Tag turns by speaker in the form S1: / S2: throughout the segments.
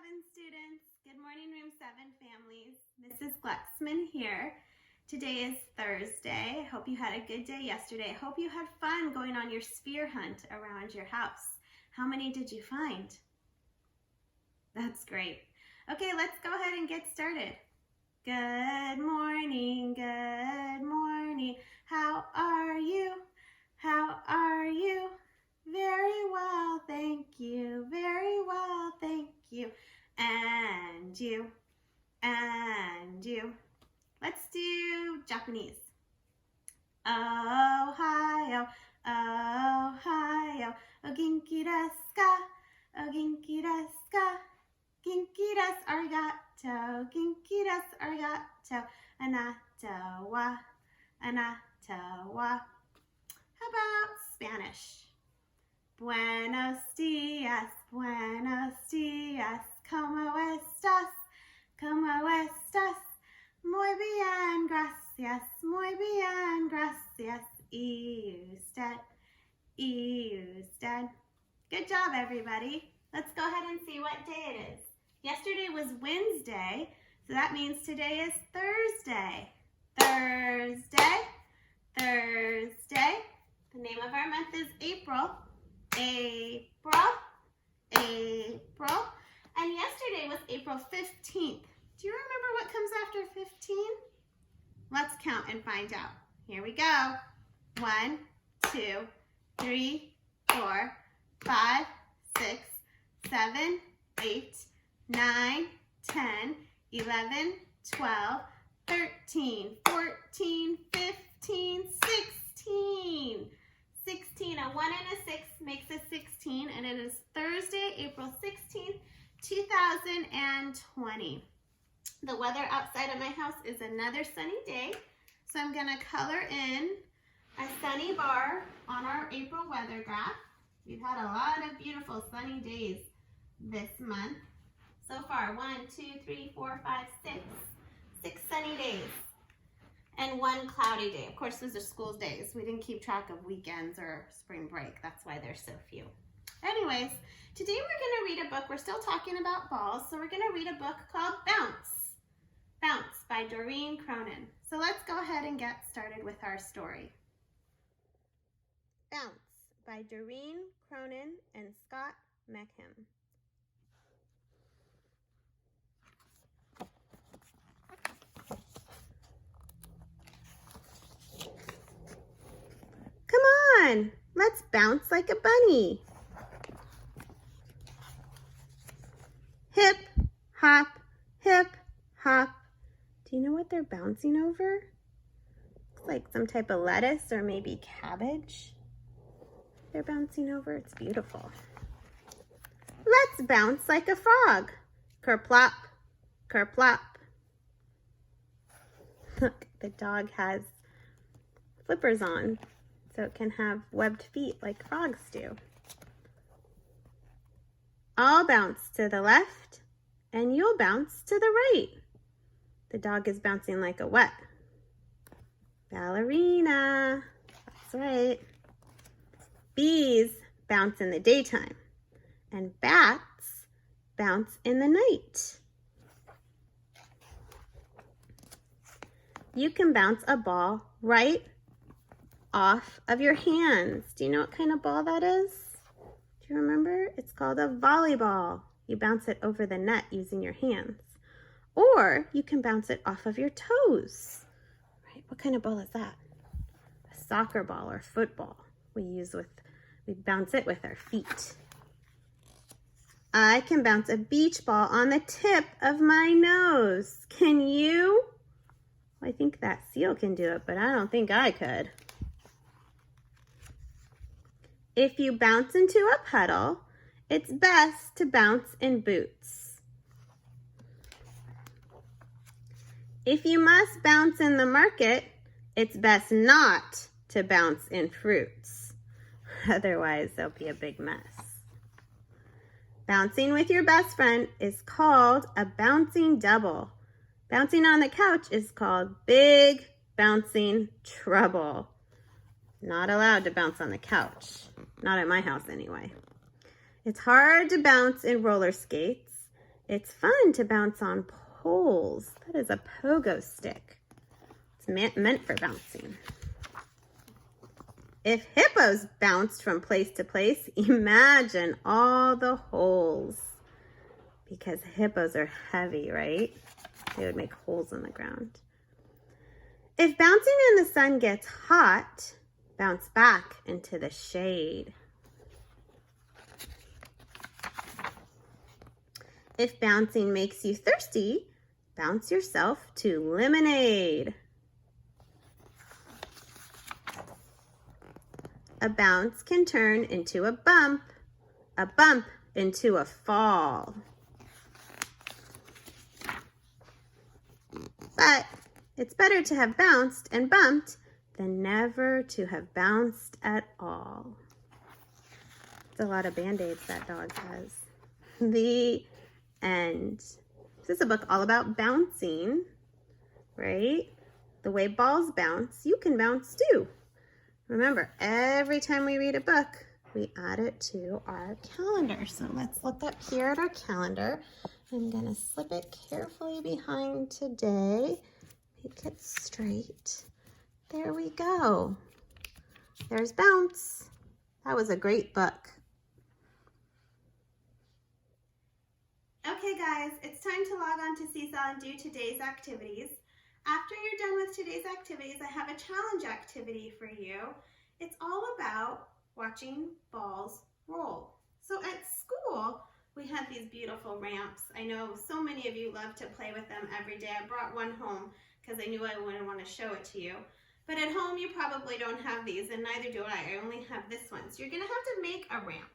S1: 7 students. Good morning, Room 7 families. Mrs. Glucksman here. Today is Thursday. I hope you had a good day yesterday. I hope you had fun going on your sphere hunt around your house. How many did you find? That's great. Okay, let's go ahead and get started. Good morning, good morning. How are you? How are you? Very well, thank you. Very well, thank you. And you. And you. Let's do Japanese. Ohio, Ohio. O genki desu ka? O genki desu ka? Genki desu, arigato. Genki desu, arigato. Anata wa, anata wa. How about Spanish? Buenos dias, buenos dias, ¿cómo estás? ¿Cómo estás? Muy bien, gracias, muy bien, gracias. Y usted, y usted. Good job, everybody. Let's go ahead and see what day it is. Yesterday was Wednesday, so that means today is Thursday. Thursday, Thursday. The name of our month is April. April, April, and yesterday was April 15th. Do you remember what comes after 15? Let's count and find out. Here we go. 1, 2, 3, 4, 5, 6, 7, 8, 9, 10, 11, 12, 13, 14, 15, 16. 16, a 1 and a 6 makes a 16, and it is Thursday, April 16th, 2020. The weather outside of my house is another sunny day, so I'm going to color in a sunny bar on our April weather graph. We've had a lot of beautiful sunny days this month. So far, 1, 2, 3, 4, 5, 6. 6 sunny days. And 1 cloudy day. Of course, those are school days. We didn't keep track of weekends or spring break. That's why there's so few. Anyways, today we're going to read a book. We're still talking about balls, so we're going to read a book called Bounce. Bounce by Doreen Cronin. So let's go ahead and get started with our story. Bounce by Doreen Cronin and Scott Meckham. Come on, let's bounce like a bunny. Hip, hop, hip, hop. Do you know what they're bouncing over? Looks like some type of lettuce or maybe cabbage. They're bouncing over. It's beautiful. Let's bounce like a frog. Kerplop, kerplop. Look, the dog has flippers on, so it can have webbed feet like frogs do. I'll bounce to the left, and you'll bounce to the right. The dog is bouncing like a what? Ballerina. That's right. Bees bounce in the daytime, and bats bounce in the night. You can bounce a ball right off of your hands. Do you know what kind of ball that is? Do you remember? It's called a volleyball. You bounce it over the net using your hands. Or you can bounce it off of your toes. Right? What kind of ball is that? A soccer ball or football. We bounce it with our feet. I can bounce a beach ball on the tip of my nose. Can you? I think that seal can do it, but I don't think I could. If you bounce into a puddle, it's best to bounce in boots. If you must bounce in the market, it's best not to bounce in fruits. Otherwise, there'll be a big mess. Bouncing with your best friend is called a bouncing double. Bouncing on the couch is called big bouncing trouble. Not allowed to bounce on the couch. Not at my house anyway. It's hard to bounce in roller skates. It's fun to bounce on poles. That is a pogo stick. It's meant for bouncing. If hippos bounced from place to place, imagine all the holes. Because hippos are heavy, right? They would make holes in the ground. If bouncing in the sun gets hot, bounce back into the shade. If bouncing makes you thirsty, bounce yourself to lemonade. A bounce can turn into a bump into a fall. But it's better to have bounced and bumped than never to have bounced at all. It's a lot of Band-Aids that dog has. The end. This is a book all about bouncing, right? The way balls bounce, you can bounce too. Remember, every time we read a book, we add it to our calendar. So let's look up here at our calendar. I'm gonna slip it carefully behind today. Make it straight. There we go. There's Bounce. That was a great book. Okay guys, it's time to log on to Seesaw and do today's activities. After you're done with today's activities, I have a challenge activity for you. It's all about watching balls roll. So at school, we had these beautiful ramps. I know so many of you love to play with them every day. I brought one home because I knew I wouldn't want to show it to you. But at home, you probably don't have these, and neither do I. I only have this one. So you're going to have to make a ramp.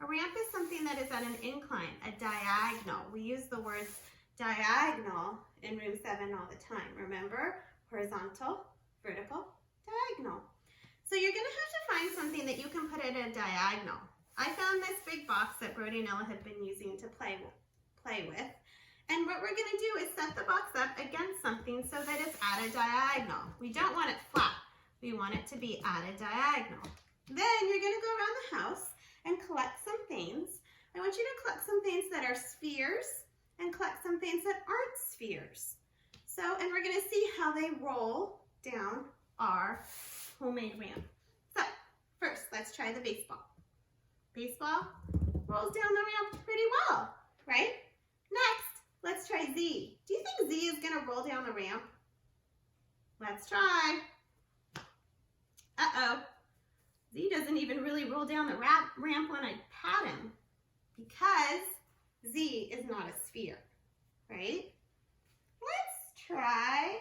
S1: A ramp is something that is at an incline, a diagonal. We use the words diagonal in room 7 all the time. Remember? Horizontal, vertical, diagonal. So you're going to have to find something that you can put at a diagonal. I found this big box that Brody and Ella had been using to play with. And what we're going to do is set the box up against something so that it's at a diagonal. We don't want it flat. We want it to be at a diagonal. Then you're going to go around the house and collect some things. I want you to collect some things that are spheres and collect some things that aren't spheres. So, and we're going to see how they roll down our homemade ramp. So, first, let's try the baseball. Baseball rolls down the ramp pretty well, right? Next, let's try Z. Do you think Z is going to roll down the ramp? Let's try. Uh-oh. Z doesn't even really roll down the ramp when I pat him because Z is not a sphere, right? Let's try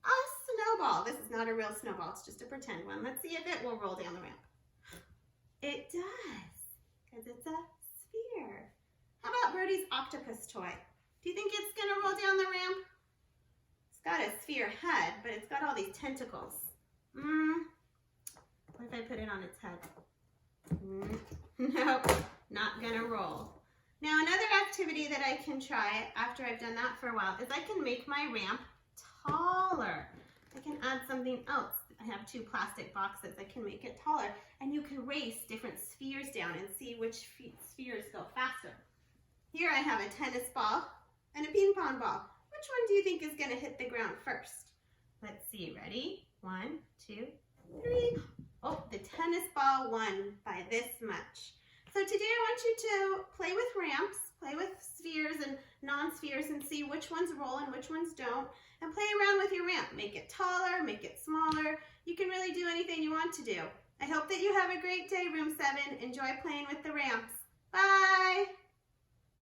S1: a snowball. This is not a real snowball. It's just a pretend one. Let's see if it will roll down the ramp. It does, because it's a sphere. How about Brody's octopus toy? Do you think it's going to roll down the ramp? It's got a sphere head, but it's got all these tentacles. What if I put it on its head? Nope, not going to roll. Now, another activity that I can try after I've done that for a while is I can make my ramp taller. I can add something else. I have 2 plastic boxes. I can make it taller. And you can race different spheres down and see which spheres go faster. Here I have a tennis ball and a ping pong ball. Which one do you think is going to hit the ground first? Let's see. Ready? 1, 2, 3. Oh, the tennis ball won by this much. So today I want you to play with ramps, play with spheres and non-spheres and see which ones roll and which ones don't. And play around with your ramp. Make it taller, make it smaller. You can really do anything you want to do. I hope that you have a great day, Room 7. Enjoy playing with the ramps. Bye!